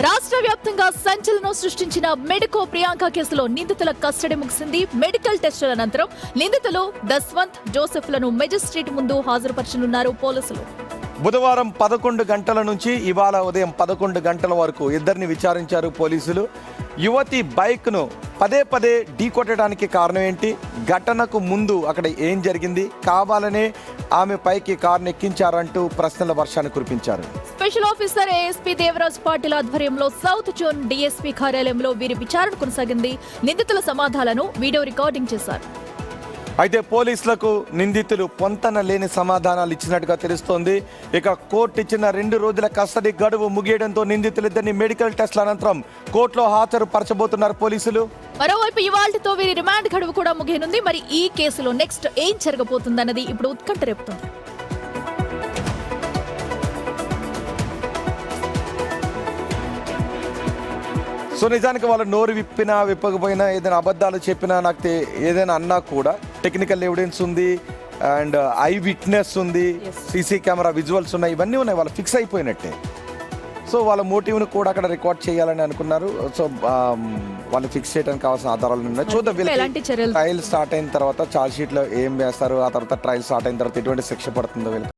రాష్ట్ర వ్యాప్తంగా సంచలనం సృష్టించిన మెడికో ప్రియాంక కేసులో నిందితుల కస్టడీ ముగిసింది. మెడికల్ టెస్టుల అనంతరం నిందితులు దస్వంత్, జోసెఫ్లను మెజిస్ట్రేట్ ముందు హాజరుపరచనున్నారు పోలీసులు. బుధవారం 11 గంటల నుంచి ఇవాళ ఉదయం 11 గంటల వరకు ఇద్దరిని విచారించారు పోలీసులు. యువతి బైక్ను పదే ఢీకొట్టడానికి కారణం ఏంటి, ఘటనకు ముందు అక్కడ ఏం జరిగింది, కావాలనే ఆమె పైకి కారును ఎక్కించారంటూ ప్రశ్నల వర్షాన్ని కురిపించారు. Special officer ASP Devraj Patil ఆధ్వర్యంలో సౌత్ జోన్ డీఎస్పీ కార్యాలయంలో వీరి విచారణ కొనసాగింది. నిందితుల సమాధానాలను వీడియో రికార్డింగ్ చేశారు. అయితే పోలీసులకు నిందితులు పొంతన లేని సమాధానాలు ఇచ్చినట్టుగా తెలుస్తోంది. ఇక కోర్టు ఇచ్చిన 2 రోజుల కస్టడీ గడువు ముగియడంతో నిందితులిద్దరిని మెడికల్ టెస్ట్ల అనంతరం కోర్టులో హాజరుపరచబోతున్నారు పోలీసులు. మరోవైపు ఇవాళ్టితో వీరి రిమాండ్ గడువు కూడా ముగియనుంది. మరి ఈ కేసులో నెక్స్ట్ ఏం జరగబోతుందన్నది ఇప్పుడు ఉత్కంఠ రేపుతోంది. సో నిజానికి వాళ్ళు నోరు విప్పినా విప్పకపోయినా ఏదైనా అబద్ధాలు చెప్పినా నాకు ఏదైనా అన్నా కూడా టెక్నికల్ ఎవిడెన్స్ ఉంది అండ్ ఐ విట్నెస్ ఉంది, సీసీ కెమెరా విజువల్స్ ఉన్నాయి, ఇవన్నీ ఉన్నాయి, వాళ్ళు ఫిక్స్ అయిపోయినట్టే. సో వాళ్ళ మోటివ్ను కూడా అక్కడ రికార్డ్ చేయాలని అనుకున్నారు. సో వాళ్ళు ఫిక్స్ చేయడానికి కావాల్సిన ఆధారాలు ఉన్నాయి. చూద్దాం వీళ్ళకి ట్రయల్ స్టార్ట్ అయిన తర్వాత ఛార్జ్ షీట్లో ఏం వేస్తారు, ఆ తర్వాత ట్రయల్ స్టార్ట్ అయిన తర్వాత ఎటువంటి శిక్ష పడుతుందో వీళ్ళకి.